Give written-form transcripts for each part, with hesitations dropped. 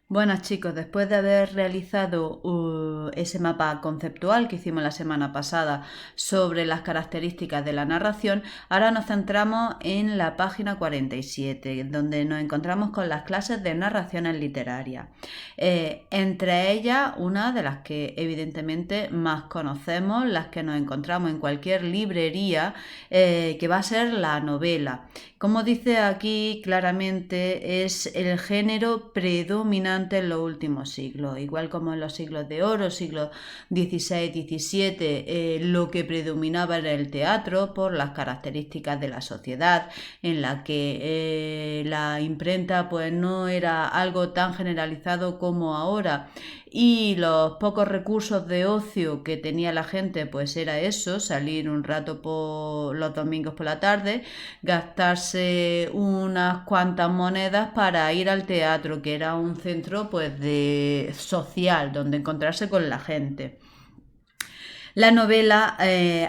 Bueno chicos, después de haber realizado ese mapa conceptual que hicimos la semana pasada sobre las características de la narración, ahora nos centramos en la página 47, donde nos encontramos con las clases de narraciones literarias. Entre ellas, una de las que evidentemente más conocemos, las que nos encontramos en cualquier librería, que va a ser la novela. Como dice aquí claramente, es el género predominante en los últimos siglos, igual como en los siglos de oro, siglos XVI, XVII, lo que predominaba era el teatro por las características de la sociedad, en la que la imprenta pues no era algo tan generalizado como ahora, y los pocos recursos de ocio que tenía la gente pues era eso, salir un rato por los domingos por la tarde, gastarse unas cuantas monedas para ir al teatro, que era un centro pues de social donde encontrarse con la gente. La novela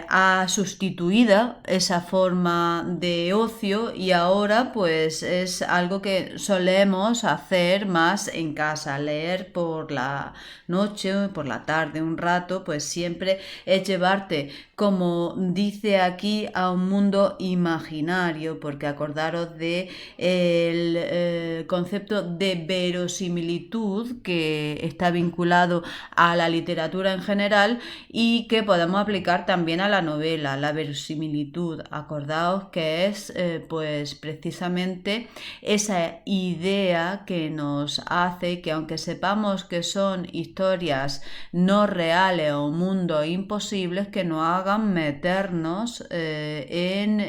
ha sustituido esa forma de ocio y ahora pues es algo que solemos hacer más en casa, leer por la noche o por la tarde un rato, pues siempre es llevarte, como dice aquí, a un mundo imaginario, porque acordaros de el concepto de verosimilitud que está vinculado a la literatura en general y que podemos aplicar también a la novela, la verosimilitud. Acordaos que es pues precisamente esa idea que nos hace que, aunque sepamos que son historias no reales o mundos imposibles, que nos hagan meternos en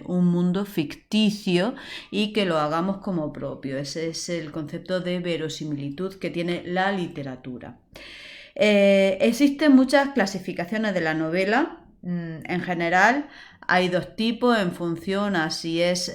un mundo ficticio y que lo hagamos como propio. Ese es el concepto de verosimilitud que tiene la literatura. Existen muchas clasificaciones de la novela. En general hay dos tipos en función a si es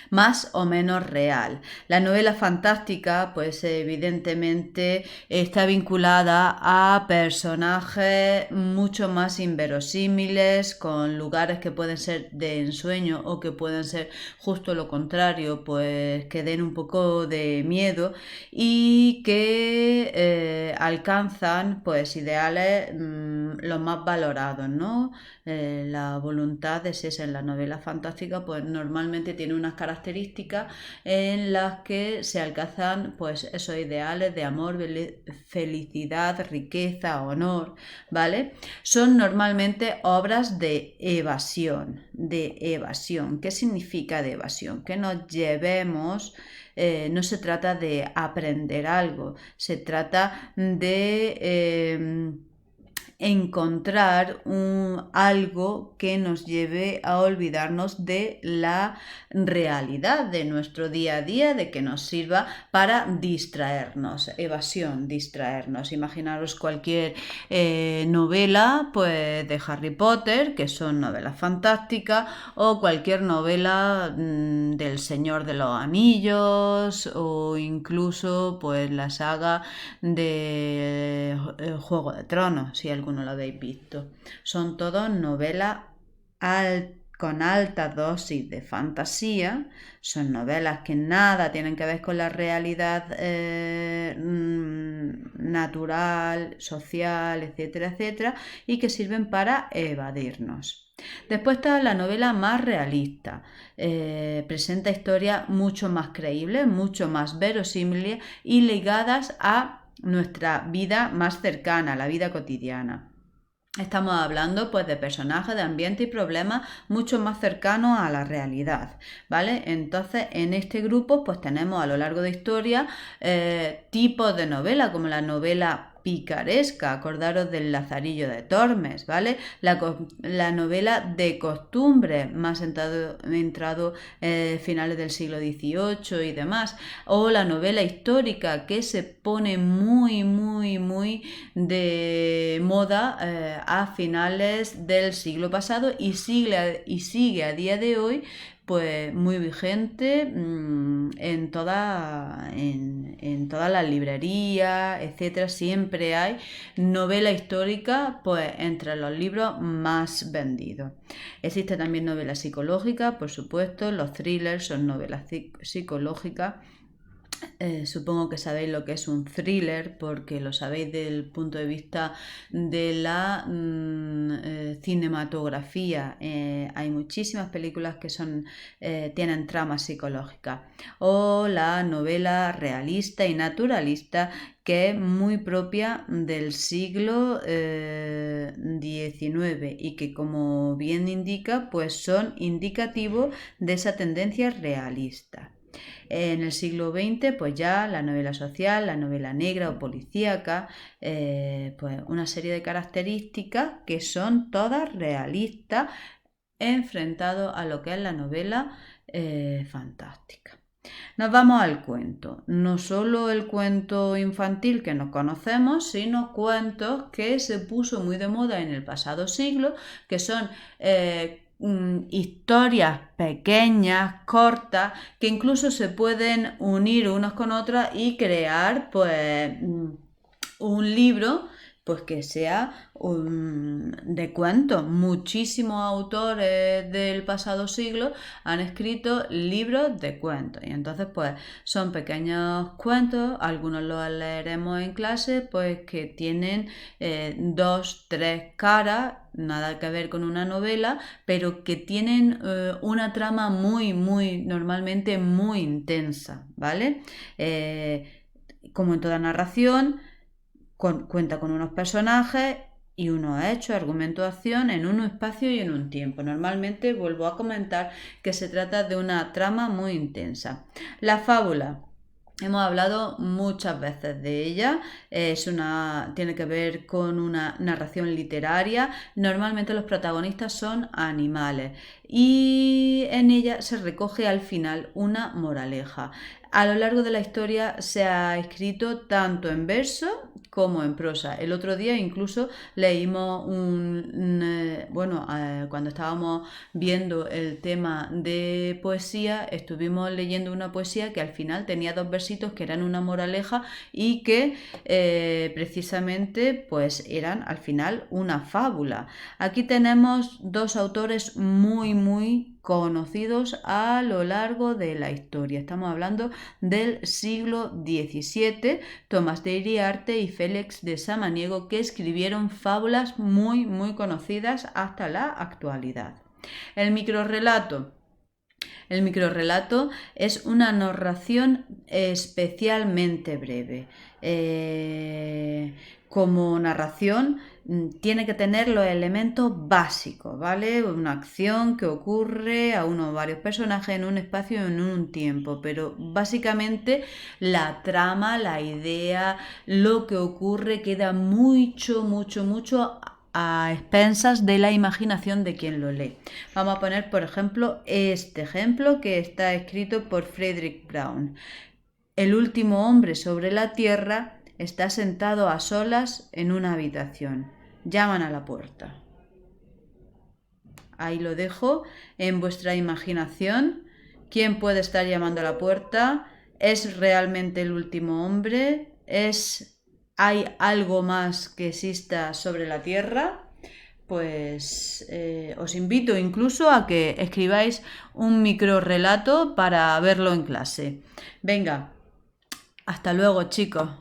más o menos real. La novela fantástica, pues evidentemente está vinculada a personajes mucho más inverosímiles, con lugares que pueden ser de ensueño o que pueden ser justo lo contrario, pues que den un poco de miedo y que alcanzan pues ideales los más valorados, ¿no? La voluntad es esa. En la novela fantástica pues normalmente tiene unas características en las que se alcanzan pues esos ideales de amor, felicidad, riqueza, honor, ¿vale? Son normalmente obras de evasión, ¿Qué significa de evasión? Que nos llevemos no se trata de aprender algo, se trata de encontrar algo que nos lleve a olvidarnos de la realidad de nuestro día a día, de que nos sirva para distraernos, evasión, distraernos. Imaginaros cualquier novela pues de Harry Potter, que son novelas fantásticas, o cualquier novela del Señor de los Anillos, o incluso pues la saga de Juego de Tronos, si alguno lo habéis visto. Son todas novelas con alta dosis de fantasía, son novelas que nada tienen que ver con la realidad natural, social, etcétera, etcétera, y que sirven para evadirnos. Después está la novela más realista, presenta historias mucho más creíbles, mucho más verosímiles y ligadas a nuestra vida más cercana, la vida cotidiana. Estamos hablando pues de personajes, de ambiente y problemas mucho más cercanos a la realidad, ¿vale? Entonces en este grupo pues tenemos a lo largo de historia tipos de novela, como la novela picaresca, acordaros del Lazarillo de Tormes, ¿vale? La novela de costumbre, más entrado finales del siglo XVIII y demás, o la novela histórica, que se pone muy de moda a finales del siglo pasado y sigue a día de hoy, pues muy vigente en todas las librerías, etcétera. Siempre hay novela histórica, pues entre los libros más vendidos. Existe también novela psicológica, por supuesto. Los thrillers son novelas psicológicas. Supongo que sabéis lo que es un thriller porque lo sabéis del punto de vista de la cinematografía. Hay muchísimas películas que tienen tramas psicológicas. O la novela realista y naturalista, que es muy propia del siglo XIX y que, como bien indica, pues son indicativos de esa tendencia realista. En el siglo XX, pues ya la novela social, la novela negra o policíaca, pues una serie de características que son todas realistas enfrentado a lo que es la novela fantástica. Nos vamos al cuento. No solo el cuento infantil que nos conocemos, sino cuentos que se puso muy de moda en el pasado siglo, que son historias pequeñas, cortas, que incluso se pueden unir unas con otras y crear pues un libro pues que sea de cuentos. Muchísimos autores del pasado siglo han escrito libros de cuentos y entonces pues son pequeños cuentos, algunos los leeremos en clase, pues que tienen 2, 3 caras, nada que ver con una novela, pero que tienen una trama normalmente muy intensa, ¿vale? Como en toda narración, cuenta con unos personajes y unos hechos, argumento de acción en un espacio y en un tiempo. Normalmente vuelvo a comentar que se trata de una trama muy intensa. La fábula. Hemos hablado muchas veces de ella, tiene que ver con una narración literaria. Normalmente los protagonistas son animales y en ella se recoge al final una moraleja. A lo largo de la historia se ha escrito tanto en verso como en prosa. El otro día incluso leímos cuando estábamos viendo el tema de poesía, estuvimos leyendo una poesía que al final tenía 2 versitos que eran una moraleja y que precisamente pues eran al final una fábula. Aquí tenemos 2 autores muy conocidos a lo largo de la historia. Estamos hablando del siglo XVII, Tomás de Iriarte y Félix de Samaniego, que escribieron fábulas muy conocidas hasta la actualidad. El microrrelato. El microrrelato es una narración especialmente breve. Como narración tiene que tener los elementos básicos, ¿vale? Una acción que ocurre a uno o varios personajes en un espacio y en un tiempo, pero básicamente la trama, la idea, lo que ocurre queda mucho a expensas de la imaginación de quien lo lee. Vamos a poner, por ejemplo, este ejemplo que está escrito por Frederick Brown. El último hombre sobre la tierra está sentado a solas en una habitación. Llaman a la puerta. Ahí lo dejo en vuestra imaginación. ¿Quién puede estar llamando a la puerta? ¿Es realmente el último hombre? ¿Hay algo más que exista sobre la tierra? Pues os invito incluso a que escribáis un microrrelato para verlo en clase. Venga, hasta luego, chicos.